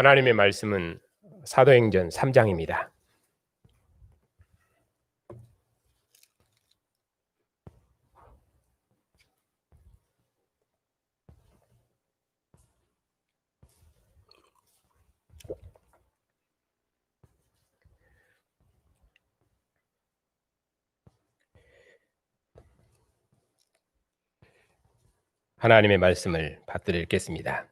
하나님의 말씀은 사도행전 3장입니다. 하나님의 말씀을 받들어 읽겠습니다.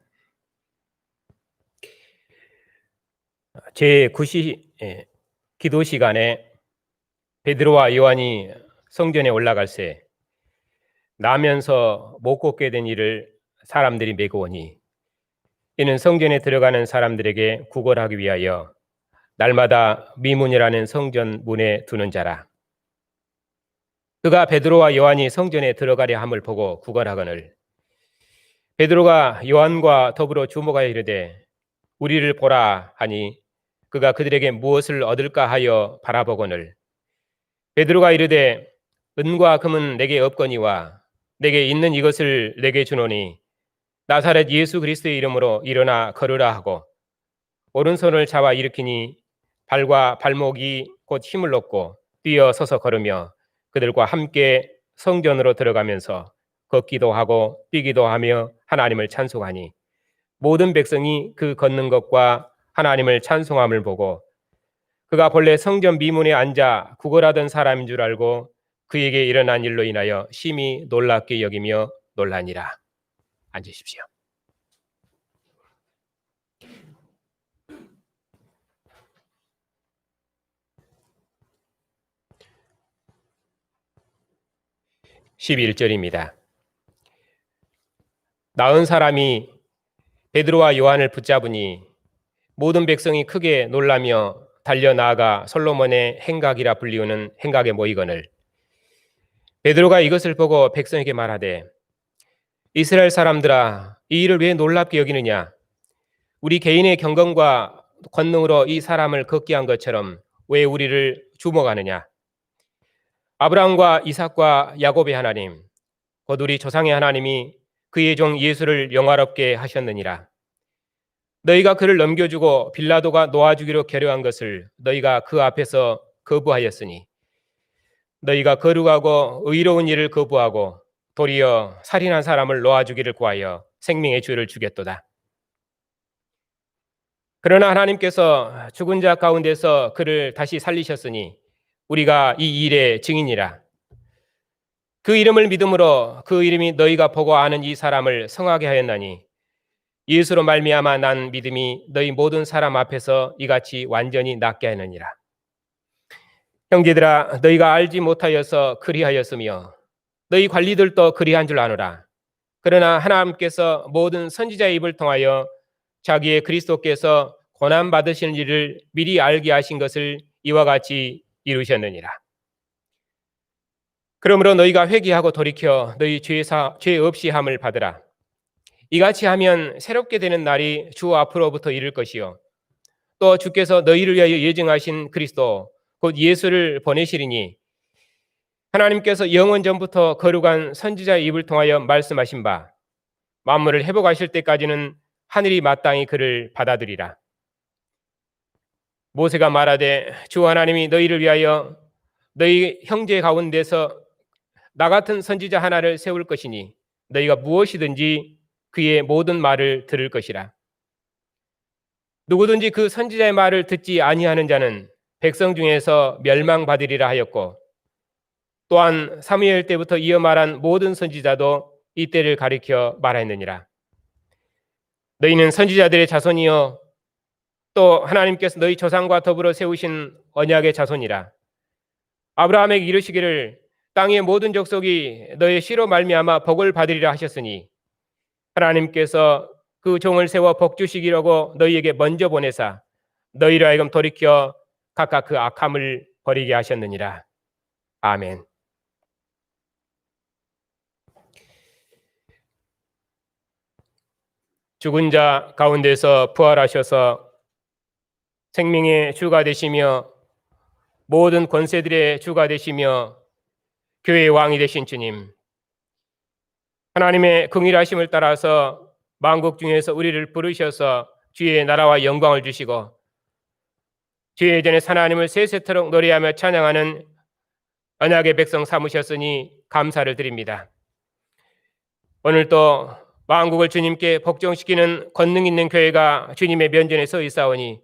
제9시 기도 시간에 베드로와 요한이 성전에 올라갈새 나면서 못 걷게 된 이를 사람들이 메고 오니 이는 성전에 들어가는 사람들에게 구걸하기 위하여 날마다 미문이라는 성전 문에 두는 자라. 그가 베드로와 요한이 성전에 들어가려 함을 보고 구걸하거늘 베드로가 요한과 더불어 주목하여 이르되 우리를 보라 하니 그가 그들에게 무엇을 얻을까 하여 바라보거늘 베드로가 이르되 은과 금은 내게 없거니와 내게 있는 이것을 내게 주노니 나사렛 예수 그리스도의 이름으로 일어나 걸으라 하고 오른손을 잡아 일으키니 발과 발목이 곧 힘을 얻고 뛰어 서서 걸으며 그들과 함께 성전으로 들어가면서 걷기도 하고 뛰기도 하며 하나님을 찬송하니 모든 백성이 그 걷는 것과 하나님을 찬송함을 보고 그가 본래 성전 미문에 앉아 구걸하던 사람인 줄 알고 그에게 일어난 일로 인하여 심히 놀랍게 여기며 놀라니라. 앉으십시오. (11절입니다) 나은 사람이 베드로와 요한을 붙잡으니 모든 백성이 크게 놀라며 달려나아가 솔로몬의 행각이라 불리우는 행각에 모이거늘 베드로가 이것을 보고 백성에게 말하되 이스라엘 사람들아 이 일을 왜 놀랍게 여기느냐 우리 개인의 경건과 권능으로 이 사람을 걷게 한 것처럼 왜 우리를 주목하느냐 아브라함과 이삭과 야곱의 하나님 곧 우리 조상의 하나님이 그의 종 예수를 영화롭게 하셨느니라. 너희가 그를 넘겨주고 빌라도가 놓아주기로 결의한 것을 너희가 그 앞에서 거부하였으니 너희가 거룩하고 의로운 일을 거부하고 도리어 살인한 사람을 놓아주기를 구하여 생명의 죄를 주겠도다. 그러나 하나님께서 죽은 자 가운데서 그를 다시 살리셨으니 우리가 이 일의 증인이라. 그 이름을 믿음으로 그 이름이 너희가 보고 아는 이 사람을 성하게 하였나니 예수로 말미암아 난 믿음이 너희 모든 사람 앞에서 이같이 완전히 낫게 하느니라. 형제들아 너희가 알지 못하여서 그리하였으며 너희 관리들도 그리한 줄 아노라. 그러나 하나님께서 모든 선지자의 입을 통하여 자기의 그리스도께서 고난 받으실 일을 미리 알게 하신 것을 이와 같이 이루셨느니라. 그러므로 너희가 회개하고 돌이켜 너희 죄 없이 함을 받으라. 이같이 하면 새롭게 되는 날이 주 앞으로부터 이를 것이요 또 주께서 너희를 위하여 예정하신 그리스도 곧 예수를 보내시리니 하나님께서 영원 전부터 거룩한 선지자의 입을 통하여 말씀하신 바 만물을 회복하실 때까지는 하늘이 마땅히 그를 받아들이라. 모세가 말하되 주 하나님이 너희를 위하여 너희 형제 가운데서 나 같은 선지자 하나를 세울 것이니 너희가 무엇이든지 그의 모든 말을 들을 것이라. 누구든지 그 선지자의 말을 듣지 아니하는 자는 백성 중에서 멸망받으리라 하였고 또한 사무엘 때부터 이어 말한 모든 선지자도 이때를 가리켜 말하였느니라. 너희는 선지자들의 자손이요 또 하나님께서 너희 조상과 더불어 세우신 언약의 자손이라. 아브라함에게 이르시기를 땅의 모든 족속이 너의 씨로 말미암아 복을 받으리라 하셨으니 하나님께서 그 종을 세워 복 주시기라고 너희에게 먼저 보내사 너희로 하여금 돌이켜 각각 그 악함을 버리게 하셨느니라. 아멘. 죽은 자 가운데서 부활하셔서 생명의 주가 되시며 모든 권세들의 주가 되시며 교회의 왕이 되신 주님, 하나님의 긍휼하심을 따라서 만국 중에서 우리를 부르셔서 주의 나라와 영광을 주시고 주의 전에 하나님을 세세토록 노래하며 찬양하는 언약의 백성 삼으셨으니 감사를 드립니다. 오늘 또 만국을 주님께 복종시키는 권능 있는 교회가 주님의 면전에 서 있사오니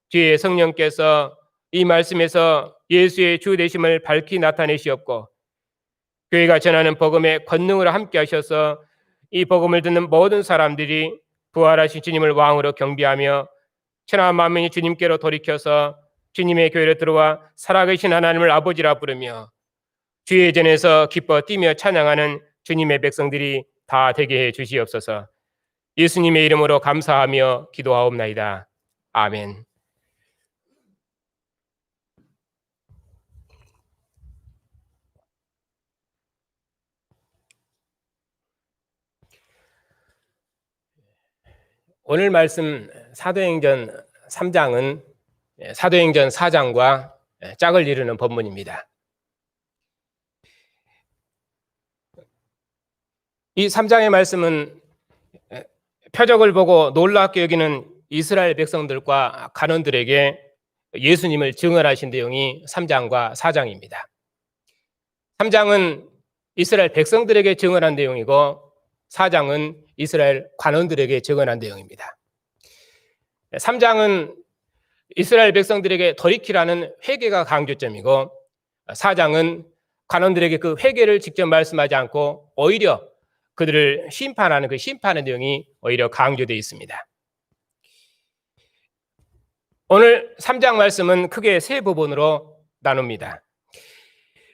주의 성령께서 이 말씀에서 예수의 주 되심을 밝히 나타내시옵고 교회가 전하는 복음의 권능으로 함께 하셔서 이 복음을 듣는 모든 사람들이 부활하신 주님을 왕으로 경배하며 천하 만민이 주님께로 돌이켜서 주님의 교회로 들어와 살아계신 하나님을 아버지라 부르며 주의 전에서 기뻐 뛰며 찬양하는 주님의 백성들이 다 되게 해 주시옵소서. 예수님의 이름으로 감사하며 기도하옵나이다. 아멘. 오늘 말씀 사도행전 3장은 사도행전 4장과 짝을 이루는 본문입니다. 이 3장의 말씀은 표적을 보고 놀랍게 여기는 이스라엘 백성들과 간원들에게 예수님을 증언하신 내용이 3장과 4장입니다. 3장은 이스라엘 백성들에게 증언한 내용이고 4장은 이스라엘 관원들에게 증언한 내용입니다. 3장은 이스라엘 백성들에게 돌이키라는 회개가 강조점이고 4장은 관원들에게 그 회개를 직접 말씀하지 않고 오히려 그들을 심판하는 그 심판의 내용이 오히려 강조되어 있습니다. 오늘 3장 말씀은 크게 세 부분으로 나눕니다.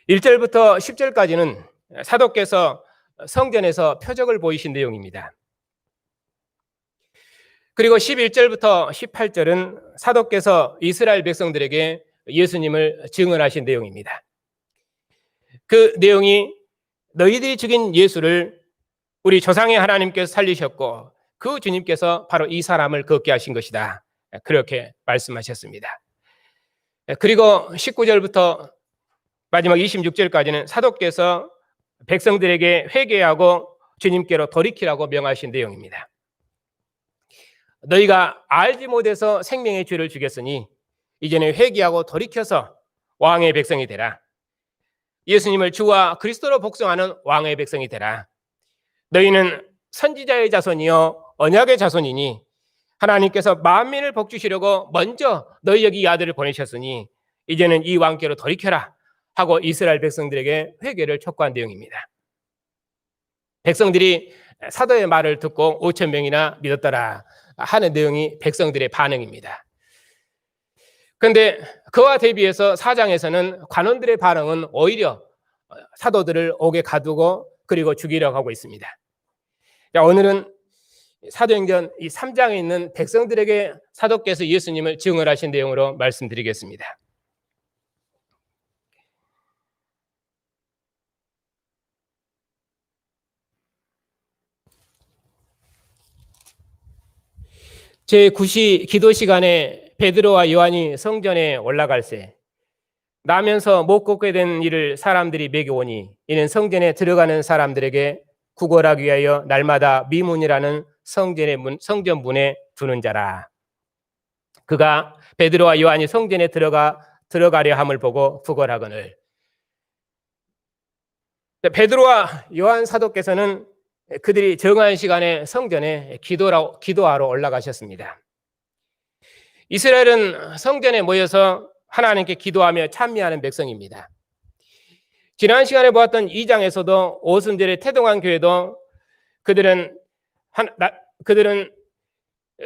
1절부터 10절까지는 사도께서 성전에서 표적을 보이신 내용입니다. 그리고 11절부터 18절은 사도께서 이스라엘 백성들에게 예수님을 증언하신 내용입니다. 그 내용이 너희들이 죽인 예수를 우리 조상의 하나님께서 살리셨고 그 주님께서 바로 이 사람을 걷게 하신 것이다. 그렇게 말씀하셨습니다. 그리고 19절부터 마지막 26절까지는 사도께서 백성들에게 회개하고 주님께로 돌이키라고 명하신 내용입니다. 너희가 알지 못해서 생명의 죄를 죽였으니 이제는 회개하고 돌이켜서 왕의 백성이 되라. 예수님을 주와 그리스도로 복종하는 왕의 백성이 되라. 너희는 선지자의 자손이요 언약의 자손이니 하나님께서 만민을 복주시려고 먼저 너희에게 이 아들을 보내셨으니 이제는 이 왕께로 돌이켜라 하고 이스라엘 백성들에게 회개를 촉구한 내용입니다. 백성들이 사도의 말을 듣고 5천 명이나 믿었더라 하는 내용이 백성들의 반응입니다. 그런데 그와 대비해서 4장에서는 관원들의 반응은 오히려 사도들을 옥에 가두고 그리고 죽이려고 하고 있습니다. 오늘은 사도행전 이 3장에 있는 백성들에게 사도께서 예수님을 증언하신 내용으로 말씀드리겠습니다. 제9시 기도 시간에 베드로와 요한이 성전에 올라갈새 나면서 못 걷게 된 이를 사람들이 매겨오니 이는 성전에 들어가는 사람들에게 구걸하기 위하여 날마다 미문이라는 성전 문에 두는 자라. 그가 베드로와 요한이 성전에 들어가려 함을 보고 구걸하거늘. 베드로와 요한 사도께서는 그들이 정한 시간에 성전에 기도하러 올라가셨습니다. 이스라엘은 성전에 모여서 하나님께 기도하며 찬미하는 백성입니다. 지난 시간에 보았던 2장에서도 오순절에 태동한 교회도 그들은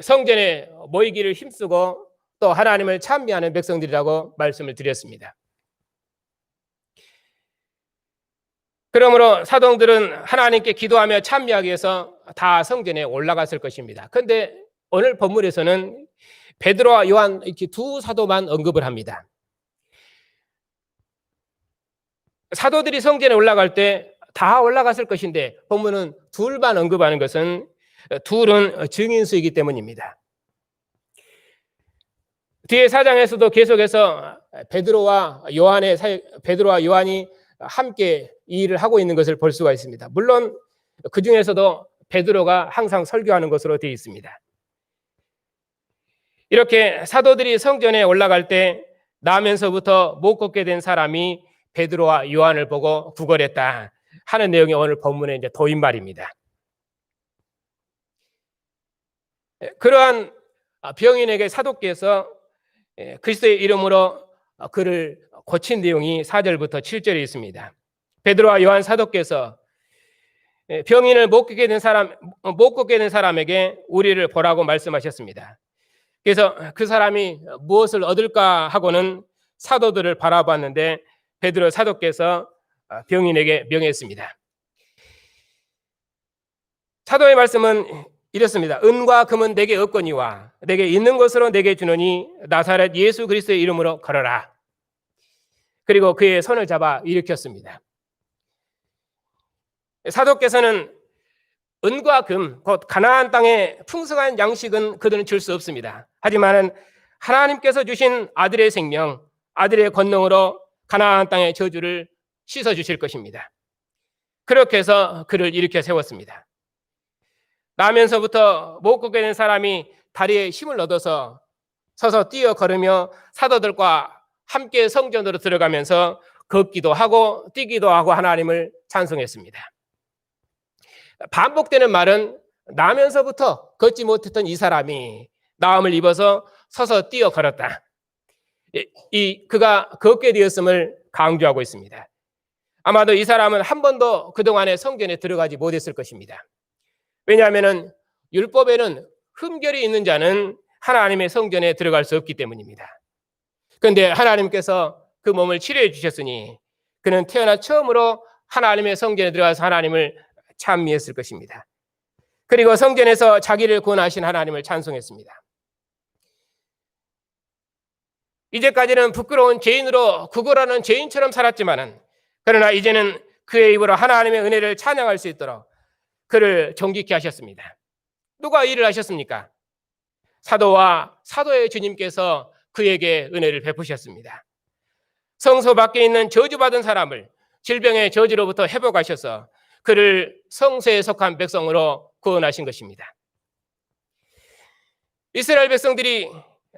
성전에 모이기를 힘쓰고 또 하나님을 찬미하는 백성들이라고 말씀을 드렸습니다. 그러므로 사도들은 하나님께 기도하며 찬미하기 위해서 다 성전에 올라갔을 것입니다. 그런데 오늘 본문에서는 베드로와 요한 이렇게 두 사도만 언급을 합니다. 사도들이 성전에 올라갈 때 다 올라갔을 것인데 본문은 둘만 언급하는 것은 둘은 증인수이기 때문입니다. 뒤에 4장에서도 계속해서 베드로와 요한이 함께 이 일을 하고 있는 것을 볼 수가 있습니다. 물론 그 중에서도 베드로가 항상 설교하는 것으로 되어 있습니다. 이렇게 사도들이 성전에 올라갈 때 나면서부터 못 걷게 된 사람이 베드로와 요한을 보고 구걸했다 하는 내용이 오늘 본문의 이제 도입말입니다. 그러한 병인에게 사도께서 그리스도의 이름으로 그를 고친 내용이 4절부터 7절에 있습니다. 베드로와 요한 사도께서 병인을 못 걷게 된 사람에게 우리를 보라고 말씀하셨습니다. 그래서 그 사람이 무엇을 얻을까 하고는 사도들을 바라봤는데 베드로 사도께서 병인에게 명했습니다. 사도의 말씀은 이렇습니다. 은과 금은 내게 없거니와 내게 있는 것으로 내게 주노니 나사렛 예수 그리스도의 이름으로 걸어라. 그리고 그의 손을 잡아 일으켰습니다. 사도께서는 은과 금, 곧 가나안 땅의 풍성한 양식은 그들은 줄 수 없습니다. 하지만 하나님께서 주신 아들의 생명, 아들의 권능으로 가나안 땅의 저주를 씻어주실 것입니다. 그렇게 해서 그를 일으켜 세웠습니다. 나면서부터 못 걷게 된 사람이 다리에 힘을 얻어서 서서 뛰어 걸으며 사도들과 함께 성전으로 들어가면서 걷기도 하고 뛰기도 하고 하나님을 찬송했습니다. 반복되는 말은 나면서부터 걷지 못했던 이 사람이 나음을 입어서 서서 뛰어 걸었다. 그가 걷게 되었음을 강조하고 있습니다. 아마도 이 사람은 한 번도 그동안에 성전에 들어가지 못했을 것입니다. 왜냐하면 율법에는 흠결이 있는 자는 하나님의 성전에 들어갈 수 없기 때문입니다. 그런데 하나님께서 그 몸을 치료해 주셨으니 그는 태어나 처음으로 하나님의 성전에 들어가서 하나님을 찬미했을 것입니다. 그리고 성전에서 자기를 구원하신 하나님을 찬송했습니다. 이제까지는 부끄러운 죄인으로 구걸하는 죄인처럼 살았지만은 그러나 이제는 그의 입으로 하나님의 은혜를 찬양할 수 있도록 그를 존귀케 하셨습니다. 누가 이 일을 하셨습니까? 사도와 사도의 주님께서 그에게 은혜를 베푸셨습니다. 성소 밖에 있는 저주받은 사람을 질병의 저주로부터 회복하셔서 그를 성소에 속한 백성으로 구원하신 것입니다. 이스라엘 백성들이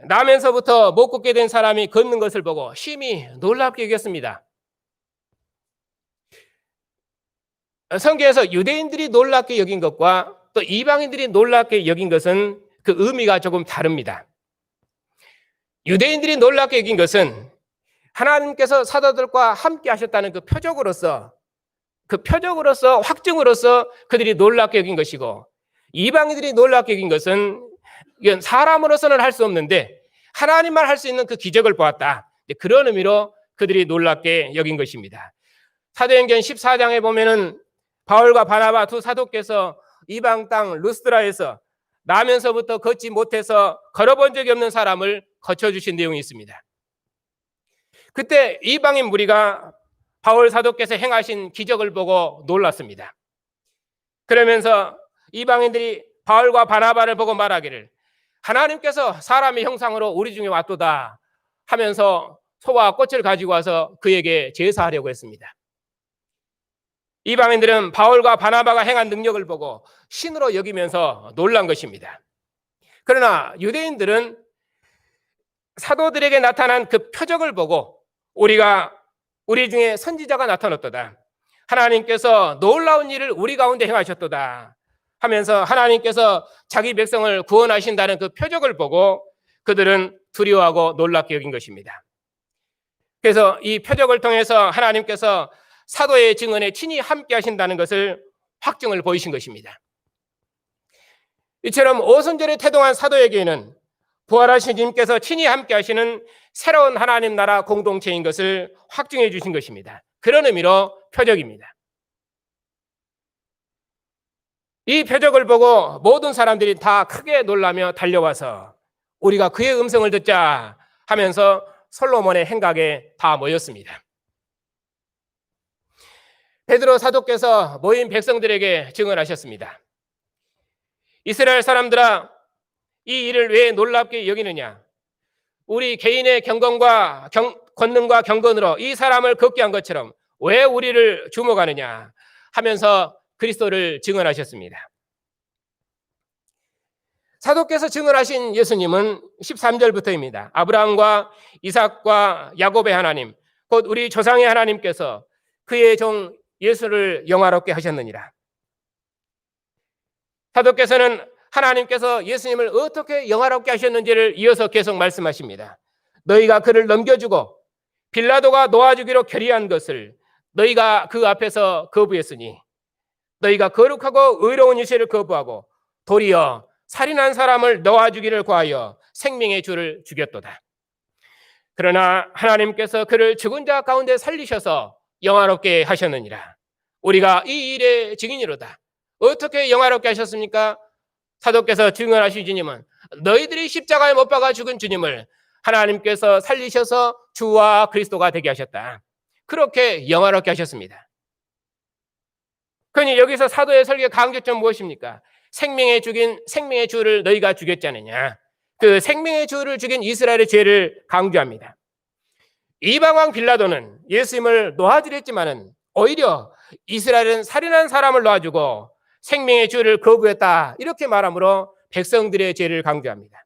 나면서부터 못 걷게 된 사람이 걷는 것을 보고 심히 놀랍게 여겼습니다. 성경에서 유대인들이 놀랍게 여긴 것과 또 이방인들이 놀랍게 여긴 것은 그 의미가 조금 다릅니다. 유대인들이 놀랍게 여긴 것은 하나님께서 사도들과 함께 하셨다는 그 표적으로서 확증으로서 그들이 놀랍게 여긴 것이고, 이방인들이 놀랍게 여긴 것은 이건 사람으로서는 할 수 없는데 하나님만 할 수 있는 그 기적을 보았다. 그런 의미로 그들이 놀랍게 여긴 것입니다. 사도행전 14장에 보면은 바울과 바나바 두 사도께서 이방 땅 루스드라에서 나면서부터 걷지 못해서 걸어본 적이 없는 사람을 거쳐주신 내용이 있습니다. 그때 이방인 무리가 바울 사도께서 행하신 기적을 보고 놀랐습니다. 그러면서 이방인들이 바울과 바나바를 보고 말하기를 하나님께서 사람의 형상으로 우리 중에 왔도다 하면서 소와 꽃을 가지고 와서 그에게 제사하려고 했습니다. 이방인들은 바울과 바나바가 행한 능력을 보고 신으로 여기면서 놀란 것입니다. 그러나 유대인들은 사도들에게 나타난 그 표적을 보고 우리 중에 선지자가 나타났도다, 하나님께서 놀라운 일을 우리 가운데 행하셨도다 하면서 하나님께서 자기 백성을 구원하신다는 그 표적을 보고 그들은 두려워하고 놀랍게 여긴 것입니다. 그래서 이 표적을 통해서 하나님께서 사도의 증언에 친히 함께 하신다는 것을 확증을 보이신 것입니다. 이처럼 오순절에 태동한 사도에게는 부활하신 주님께서 친히 함께 하시는 새로운 하나님 나라 공동체인 것을 확증해 주신 것입니다. 그런 의미로 표적입니다. 이 표적을 보고 모든 사람들이 다 크게 놀라며 달려와서 우리가 그의 음성을 듣자 하면서 솔로몬의 행각에 다 모였습니다. 베드로 사도께서 모인 백성들에게 증언하셨습니다. 이스라엘 사람들아, 이 일을 왜 놀랍게 여기느냐? 우리 개인의 경건과 권능과 경건으로 이 사람을 걷게 한 것처럼 왜 우리를 주목하느냐 하면서 그리스도를 증언하셨습니다. 사도께서 증언하신 예수님은 13절부터입니다. 아브라함과 이삭과 야곱의 하나님, 곧 우리 조상의 하나님께서 그의 종 예수를 영화롭게 하셨느니라. 사도께서는 하나님께서 예수님을 어떻게 영화롭게 하셨는지를 이어서 계속 말씀하십니다. 너희가 그를 넘겨주고 빌라도가 놓아주기로 결의한 것을 너희가 그 앞에서 거부했으니 너희가 거룩하고 의로운 일체를 거부하고 도리어 살인한 사람을 놓아주기를 구하여 생명의 주를 죽였도다. 그러나 하나님께서 그를 죽은 자 가운데 살리셔서 영화롭게 하셨느니라. 우리가 이 일의 증인이로다. 어떻게 영화롭게 하셨습니까? 사도께서 증언하신 주님은 너희들이 십자가에 못 박아 죽은 주님을 하나님께서 살리셔서 주와 그리스도가 되게 하셨다. 그렇게 영화롭게 하셨습니다. 그러니 여기서 사도의 설교의 강조점 무엇입니까? 생명의 주를 너희가 죽였지 않느냐. 그 생명의 주를 죽인 이스라엘의 죄를 강조합니다. 이방왕 빌라도는 예수님을 놓아주렸지만은 오히려 이스라엘은 살인한 사람을 놓아주고 생명의 주를 거부했다. 이렇게 말함으로 백성들의 죄를 강조합니다.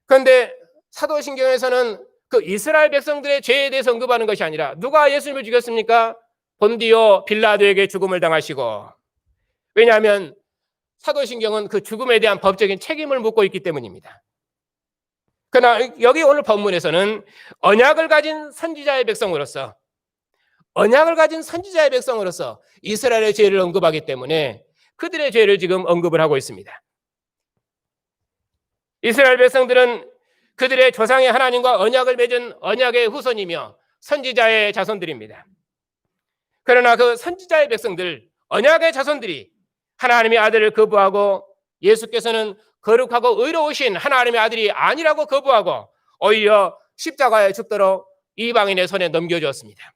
그런데 사도신경에서는 그 이스라엘 백성들의 죄에 대해서 언급하는 것이 아니라 누가 예수님을 죽였습니까? 본디오 빌라도에게 죽음을 당하시고, 왜냐하면 사도신경은 그 죽음에 대한 법적인 책임을 묻고 있기 때문입니다. 그러나 여기 오늘 본문에서는 언약을 가진 선지자의 백성으로서 이스라엘의 죄를 언급하기 때문에 그들의 죄를 지금 언급을 하고 있습니다. 이스라엘 백성들은 그들의 조상의 하나님과 언약을 맺은 언약의 후손이며 선지자의 자손들입니다. 그러나 그 선지자의 백성들, 언약의 자손들이 하나님의 아들을 거부하고 예수께서는 거룩하고 의로우신 하나님의 아들이 아니라고 거부하고 오히려 십자가에 죽도록 이방인의 손에 넘겨주었습니다.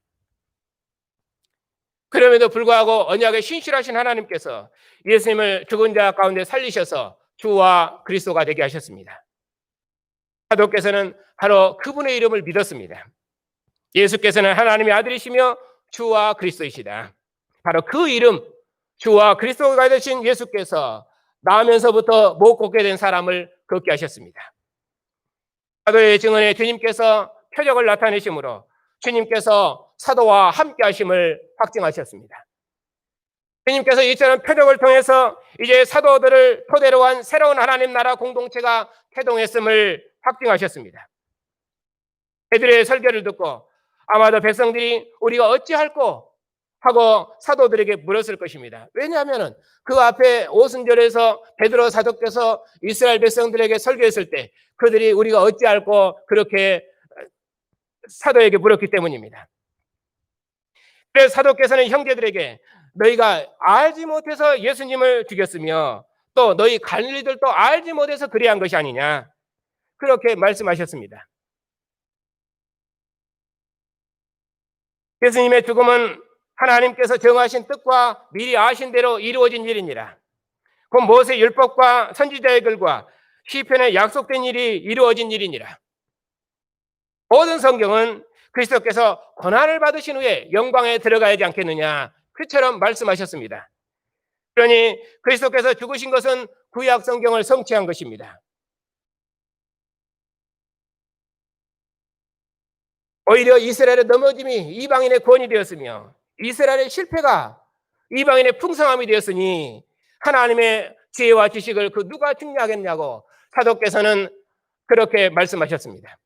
그럼에도 불구하고 언약에 신실하신 하나님께서 예수님을 죽은 자 가운데 살리셔서 주와 그리스도가 되게 하셨습니다. 사도께서는 바로 그분의 이름을 믿었습니다. 예수께서는 하나님의 아들이시며 주와 그리스도이시다. 바로 그 이름, 주와 그리스도가 되신 예수께서 나면서부터 못 걷게 된 사람을 걷게 하셨습니다. 사도의 증언에 주님께서 표적을 나타내심으로 주님께서 사도와 함께 하심을 확증하셨습니다. 주님께서 이처럼 표적을 통해서 이제 사도들을 토대로 한 새로운 하나님 나라 공동체가 태동했음을 확증하셨습니다. 그들의 설교를 듣고 아마도 백성들이 우리가 어찌할꼬 하고 사도들에게 물었을 것입니다. 왜냐하면 그 앞에 오순절에서 베드로 사도께서 이스라엘 백성들에게 설교했을 때 그들이 우리가 어찌할꼬 그렇게 사도에게 물었기 때문입니다. 그래서 사도께서는 형제들에게 너희가 알지 못해서 예수님을 죽였으며 또 너희 갈릴리들도 알지 못해서 그리한 것이 아니냐, 그렇게 말씀하셨습니다. 예수님의 죽음은 하나님께서 정하신 뜻과 미리 아신 대로 이루어진 일이니라. 그 모세 율법과 선지자의 글과 시편에 약속된 일이 이루어진 일이니라. 모든 성경은 그리스도께서 고난을 받으신 후에 영광에 들어가야지 않겠느냐, 그처럼 말씀하셨습니다. 그러니 그리스도께서 죽으신 것은 구약 성경을 성취한 것입니다. 오히려 이스라엘의 넘어짐이 이방인의 구원이 되었으며 이스라엘의 실패가 이방인의 풍성함이 되었으니 하나님의 지혜와 지식을 그 누가 측량하겠냐고 사도께서는 그렇게 말씀하셨습니다.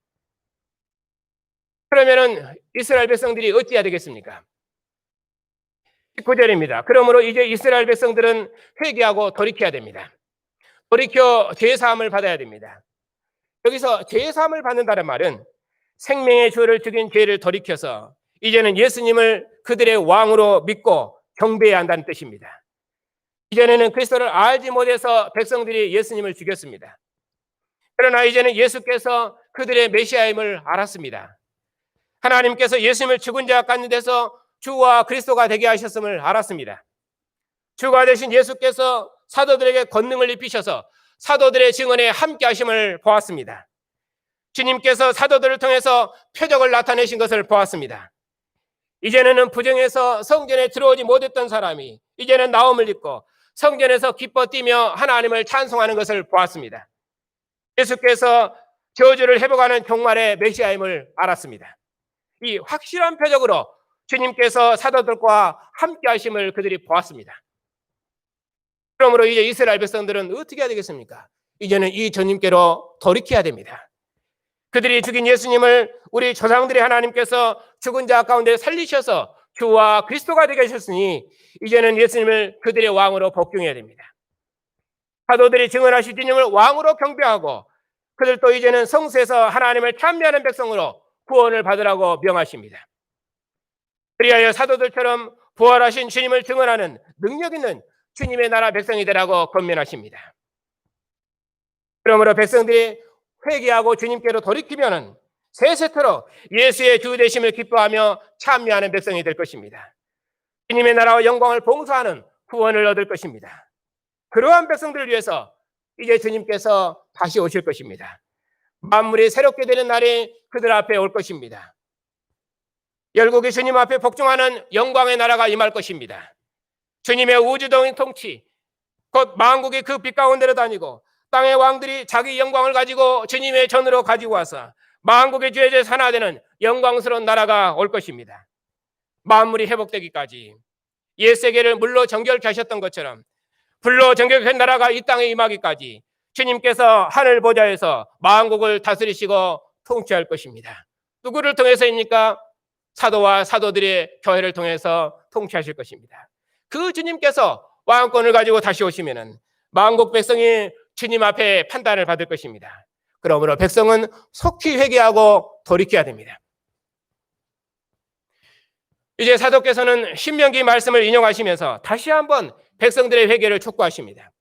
그러면은 이스라엘 백성들이 어찌해야 되겠습니까? 19절입니다. 그러므로 이제 이스라엘 백성들은 회개하고 돌이켜야 됩니다. 돌이켜 죄사함을 받아야 됩니다. 여기서 죄사함을 받는다는 말은 생명의 주를 죽인 죄를 돌이켜서 이제는 예수님을 그들의 왕으로 믿고 경배해야 한다는 뜻입니다. 이전에는 그리스도를 알지 못해서 백성들이 예수님을 죽였습니다. 그러나 이제는 예수께서 그들의 메시아임을 알았습니다. 하나님께서 예수님을 죽은 자 가운데서 주와 그리스도가 되게 하셨음을 알았습니다. 주가 되신 예수께서 사도들에게 권능을 입히셔서 사도들의 증언에 함께 하심을 보았습니다. 주님께서 사도들을 통해서 표적을 나타내신 것을 보았습니다. 이제는 부정에서 성전에 들어오지 못했던 사람이 이제는 나옴을 입고 성전에서 기뻐 뛰며 하나님을 찬송하는 것을 보았습니다. 예수께서 저주를 회복하는 종말의 메시아임을 알았습니다. 이 확실한 표적으로 주님께서 사도들과 함께 하심을 그들이 보았습니다. 그러므로 이제 이스라엘 백성들은 어떻게 해야 되겠습니까? 이제는 이 주님께로 돌이켜야 됩니다. 그들이 죽인 예수님을 우리 조상들의 하나님께서 죽은 자 가운데 살리셔서 주와 그리스도가 되게 하셨으니 이제는 예수님을 그들의 왕으로 복종해야 됩니다. 사도들이 증언하신 주님을 왕으로 경배하고 그들도 이제는 성수에서 하나님을 찬미하는 백성으로 구원을 받으라고 명하십니다. 그리하여 사도들처럼 부활하신 주님을 증언하는 능력 있는 주님의 나라 백성이 되라고 권면하십니다. 그러므로 백성들이 회개하고 주님께로 돌이키면은 세세토록 예수의 주 되심을 기뻐하며 찬미하는 백성이 될 것입니다. 주님의 나라와 영광을 봉사하는 구원을 얻을 것입니다. 그러한 백성들을 위해서 이제 주님께서 다시 오실 것입니다. 만물이 새롭게 되는 날이 그들 앞에 올 것입니다. 열국이 주님 앞에 복종하는 영광의 나라가 임할 것입니다. 주님의 우주적인 통치, 곧 만국이 그 빛 가운데로 다니고 땅의 왕들이 자기 영광을 가지고 주님의 전으로 가지고 와서 만국의 주의 하나 되는 영광스러운 나라가 올 것입니다. 만물이 회복되기까지 옛 세계를 물로 정결케 하셨던 것처럼 불로 정결된 나라가 이 땅에 임하기까지 주님께서 하늘 보좌에서 만국을 다스리시고 통치할 것입니다. 누구를 통해서입니까? 사도와 사도들의 교회를 통해서 통치하실 것입니다. 그 주님께서 왕권을 가지고 다시 오시면은 만국 백성이 주님 앞에 판단을 받을 것입니다. 그러므로 백성은 속히 회개하고 돌이켜야 됩니다. 이제 사도께서는 신명기 말씀을 인용하시면서 다시 한번 백성들의 회개를 촉구하십니다.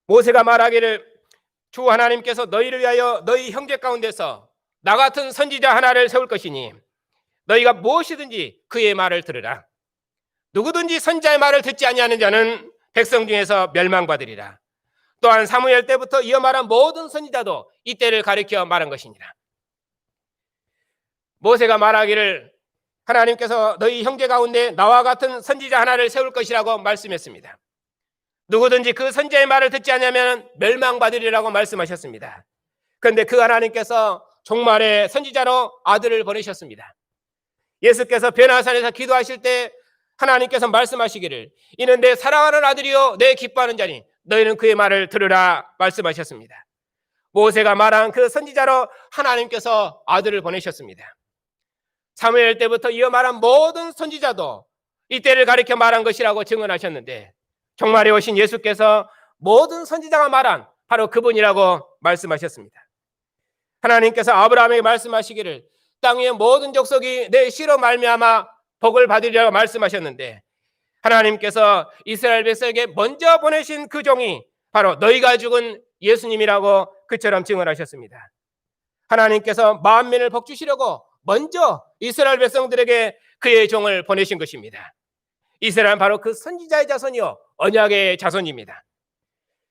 모세가 말하기를 주 하나님께서 너희를 위하여 너희 형제 가운데서 나 같은 선지자 하나를 세울 것이니 너희가 무엇이든지 그의 말을 들으라. 누구든지 선지자의 말을 듣지 아니하는 자는 백성 중에서 멸망받으리라. 또한 사무엘 때부터 이어 말한 모든 선지자도 이때를 가리켜 말한 것이니라. 모세가 말하기를 하나님께서 너희 형제 가운데 나와 같은 선지자 하나를 세울 것이라고 말씀했습니다. 누구든지 그 선지자의 말을 듣지 않으면 멸망받으리라고 말씀하셨습니다. 그런데 그 하나님께서 종말의 선지자로 아들을 보내셨습니다. 예수께서 변화산에서 기도하실 때 하나님께서 말씀하시기를 이는 내 사랑하는 아들이요 내 기뻐하는 자니 너희는 그의 말을 들으라 말씀하셨습니다. 모세가 말한 그 선지자로 하나님께서 아들을 보내셨습니다. 사무엘 때부터 이어 말한 모든 선지자도 이때를 가리켜 말한 것이라고 증언하셨는데 종말에 오신 예수께서 모든 선지자가 말한 바로 그분이라고 말씀하셨습니다. 하나님께서 아브라함에게 말씀하시기를 땅의 모든 족속이 내 씨로 말미암아 복을 받으리라고 말씀하셨는데 하나님께서 이스라엘 백성에게 먼저 보내신 그 종이 바로 너희가 죽은 예수님이라고 그처럼 증언하셨습니다. 하나님께서 만민을 복주시려고 먼저 이스라엘 백성들에게 그의 종을 보내신 것입니다. 이스라엘은 바로 그 선지자의 자손이요 언약의 자손입니다.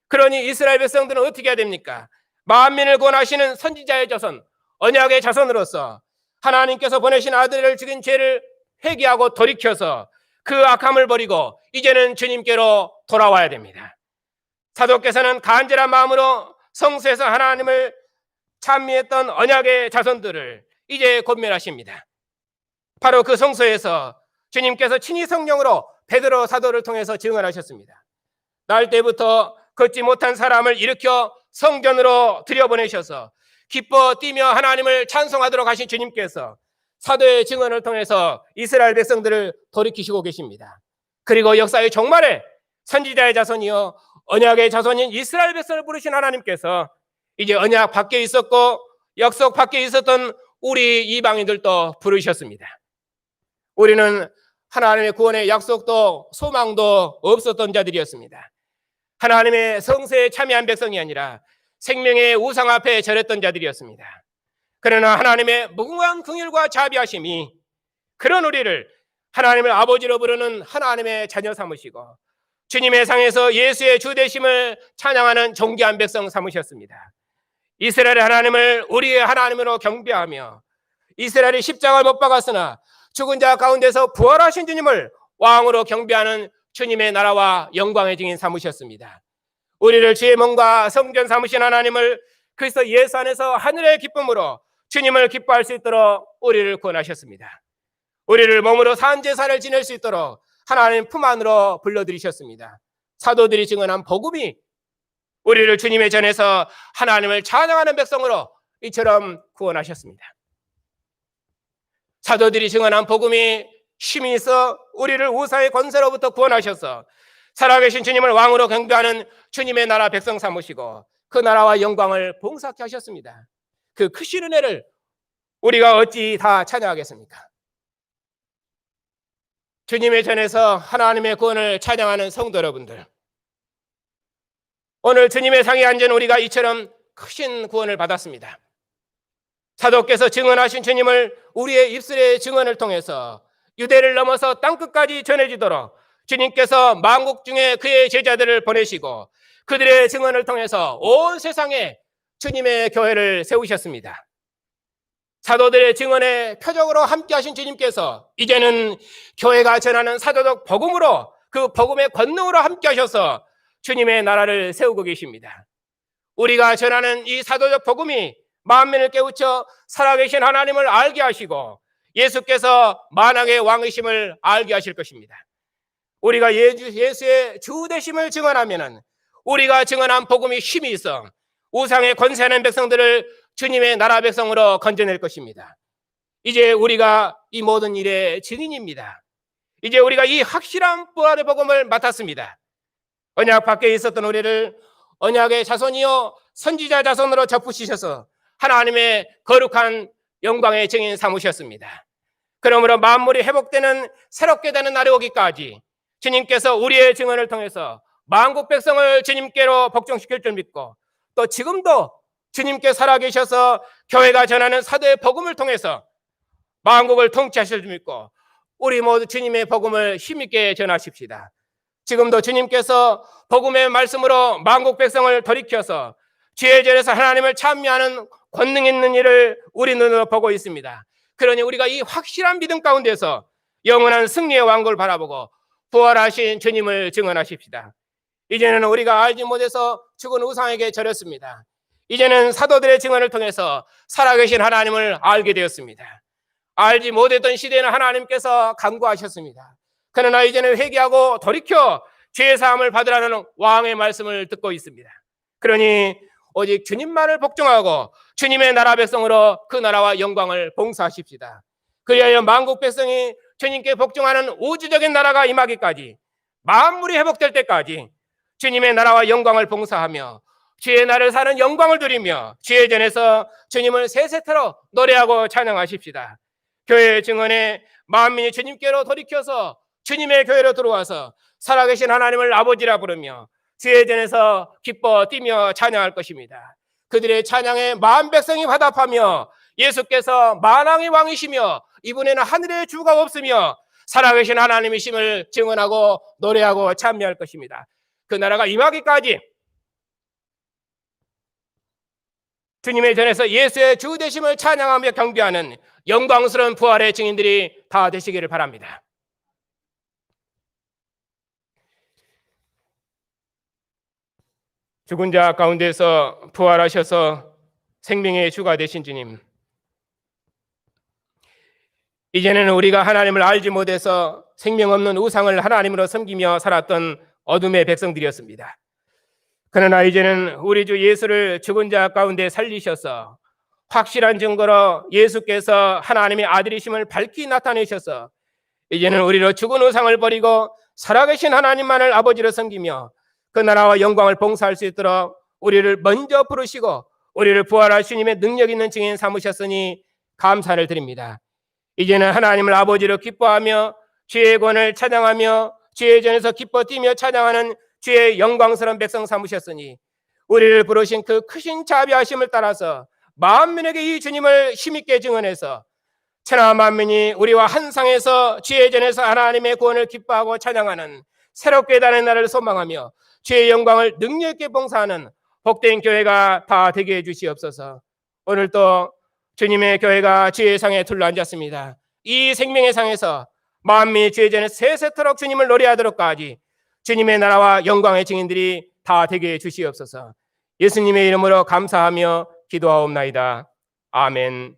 그러니 이스라엘 백성들은 어떻게 해야 됩니까? 만민을 구원하시는 선지자의 자손, 언약의 자손으로서 하나님께서 보내신 아들을 죽인 죄를 회개하고 돌이켜서 그 악함을 버리고 이제는 주님께로 돌아와야 됩니다. 사도께서는 간절한 마음으로 성수에서 하나님을 찬미했던 언약의 자손들을 이제 권면하십니다. 바로 그 성소에서 주님께서 친히 성령으로 베드로 사도를 통해서 증언하셨습니다. 날 때부터 걷지 못한 사람을 일으켜 성전으로 들여보내셔서 기뻐 뛰며 하나님을 찬송하도록 하신 주님께서 사도의 증언을 통해서 이스라엘 백성들을 돌이키시고 계십니다. 그리고 역사의 종말에 선지자의 자손이요 언약의 자손인 이스라엘 백성을 부르신 하나님께서 이제 언약 밖에 있었고 약속 밖에 있었던 우리 이방인들도 부르셨습니다. 우리는 하나님의 구원의 약속도 소망도 없었던 자들이었습니다. 하나님의 성세에 참여한 백성이 아니라 생명의 우상 앞에 절했던 자들이었습니다. 그러나 하나님의 무궁한 긍휼과 자비하심이 그런 우리를 하나님을 아버지로 부르는 하나님의 자녀 삼으시고 주님의 상에서 예수의 주 되심을 찬양하는 존귀한 백성 삼으셨습니다. 이스라엘의 하나님을 우리의 하나님으로 경배하며 이스라엘이 십자가를 못 박았으나 죽은 자 가운데서 부활하신 주님을 왕으로 경배하는 주님의 나라와 영광의 증인 삼으셨습니다. 우리를 주의 몸과 성전 삼으신 하나님을 그리스도 예수 안에서 하늘의 기쁨으로 주님을 기뻐할 수 있도록 우리를 구원하셨습니다. 우리를 몸으로 산 제사를 지낼 수 있도록 하나님 품 안으로 불러들이셨습니다. 사도들이 증언한 복음이 우리를 주님의 전에서 하나님을 찬양하는 백성으로 이처럼 구원하셨습니다. 사도들이 증언한 복음이 힘이 있어 우리를 우사의 권세로부터 구원하셔서 살아계신 주님을 왕으로 경배하는 주님의 나라 백성 삼으시고 그 나라와 영광을 봉사케 하셨습니다. 그 크신 은혜를 우리가 어찌 다 찬양하겠습니까? 주님의 전에서 하나님의 구원을 찬양하는 성도 여러분들, 오늘 주님의 상에 앉은 우리가 이처럼 크신 구원을 받았습니다. 사도께서 증언하신 주님을 우리의 입술의 증언을 통해서 유대를 넘어서 땅끝까지 전해지도록 주님께서 만국 중에 그의 제자들을 보내시고 그들의 증언을 통해서 온 세상에 주님의 교회를 세우셨습니다. 사도들의 증언에 표적으로 함께하신 주님께서 이제는 교회가 전하는 사도적 복음으로 그 복음의 권능으로 함께하셔서 주님의 나라를 세우고 계십니다. 우리가 전하는 이 사도적 복음이 만민을 깨우쳐 살아계신 하나님을 알게 하시고 예수께서 만왕의 왕이심을 알게 하실 것입니다. 우리가 예수의 주 되심을 증언하면 우리가 증언한 복음이 힘이 있어 우상의 권세하는 백성들을 주님의 나라 백성으로 건져낼 것입니다. 이제 우리가 이 모든 일의 증인입니다. 이제 우리가 이 확실한 부활의 복음을 맡았습니다. 언약 밖에 있었던 우리를 언약의 자손이요 선지자 자손으로 접붙이셔서 하나님의 거룩한 영광의 증인 삼으셨습니다. 그러므로 만물이 회복되는 새롭게 되는 날이 오기까지 주님께서 우리의 증언을 통해서 만국 백성을 주님께로 복종시킬 줄 믿고 또 지금도 주님께 살아계셔서 교회가 전하는 사도의 복음을 통해서 만국을 통치하실 줄 믿고 우리 모두 주님의 복음을 힘있게 전하십시다. 지금도 주님께서 복음의 말씀으로 만국 백성을 돌이켜서 지혜 전에서 하나님을 찬미하는 권능 있는 일을 우리 눈으로 보고 있습니다. 그러니 우리가 이 확실한 믿음 가운데서 영원한 승리의 왕국을 바라보고 부활하신 주님을 증언하십시다. 이제는 우리가 알지 못해서 죽은 우상에게 절였습니다. 이제는 사도들의 증언을 통해서 살아계신 하나님을 알게 되었습니다. 알지 못했던 시대에는 하나님께서 간구하셨습니다. 그러나 이제는 회개하고 돌이켜 죄의 사함을 받으라는 왕의 말씀을 듣고 있습니다. 그러니 오직 주님만을 복종하고 주님의 나라 백성으로 그 나라와 영광을 봉사하십시다. 그리하여 만국 백성이 주님께 복종하는 우주적인 나라가 임하기까지 만물이 회복될 때까지 주님의 나라와 영광을 봉사하며 주의 나라를 사는 영광을 누리며 주의 전에서 주님을 세세토록 노래하고 찬양하십시다. 교회의 증언에 만민이 주님께로 돌이켜서 주님의 교회로 들어와서 살아계신 하나님을 아버지라 부르며 주의 전에서 기뻐 뛰며 찬양할 것입니다. 그들의 찬양에 만 백성이 화답하며 예수께서 만왕의 왕이시며 이분에는 하늘의 주가 없으며 살아계신 하나님이심을 증언하고 노래하고 찬미할 것입니다. 그 나라가 임하기까지 주님의 전에서 예수의 주 되심을 찬양하며 경배하는 영광스러운 부활의 증인들이 다 되시기를 바랍니다. 죽은 자 가운데서 부활하셔서 생명의 주가 되신 주님, 이제는 우리가 하나님을 알지 못해서 생명 없는 우상을 하나님으로 섬기며 살았던 어둠의 백성들이었습니다. 그러나 이제는 우리 주 예수를 죽은 자 가운데 살리셔서 확실한 증거로 예수께서 하나님의 아들이심을 밝히 나타내셔서 이제는 우리로 죽은 우상을 버리고 살아계신 하나님만을 아버지로 섬기며 그 나라와 영광을 봉사할 수 있도록 우리를 먼저 부르시고 우리를 부활할 주님의 능력 있는 증인 삼으셨으니 감사를 드립니다. 이제는 하나님을 아버지로 기뻐하며 주의 권을 찬양하며 주의 전에서 기뻐 뛰며 찬양하는 주의 영광스러운 백성 삼으셨으니 우리를 부르신 그 크신 자비하심을 따라서 만민에게 이 주님을 힘있게 증언해서 천하 만민이 우리와 한 상에서 주의 전에서 하나님의 구원을 기뻐하고 찬양하는 새롭게 다는 날을 소망하며 주의 영광을 능력 있게 봉사하는 복된 교회가 다 되게 해 주시옵소서. 오늘도 주님의 교회가 주의 상에 둘러앉았습니다. 이 생명의 상에서 만민이 죄전에 세세토록 주님을 노래하도록까지 주님의 나라와 영광의 증인들이 다 되게 해주시옵소서. 예수님의 이름으로 감사하며 기도하옵나이다. 아멘.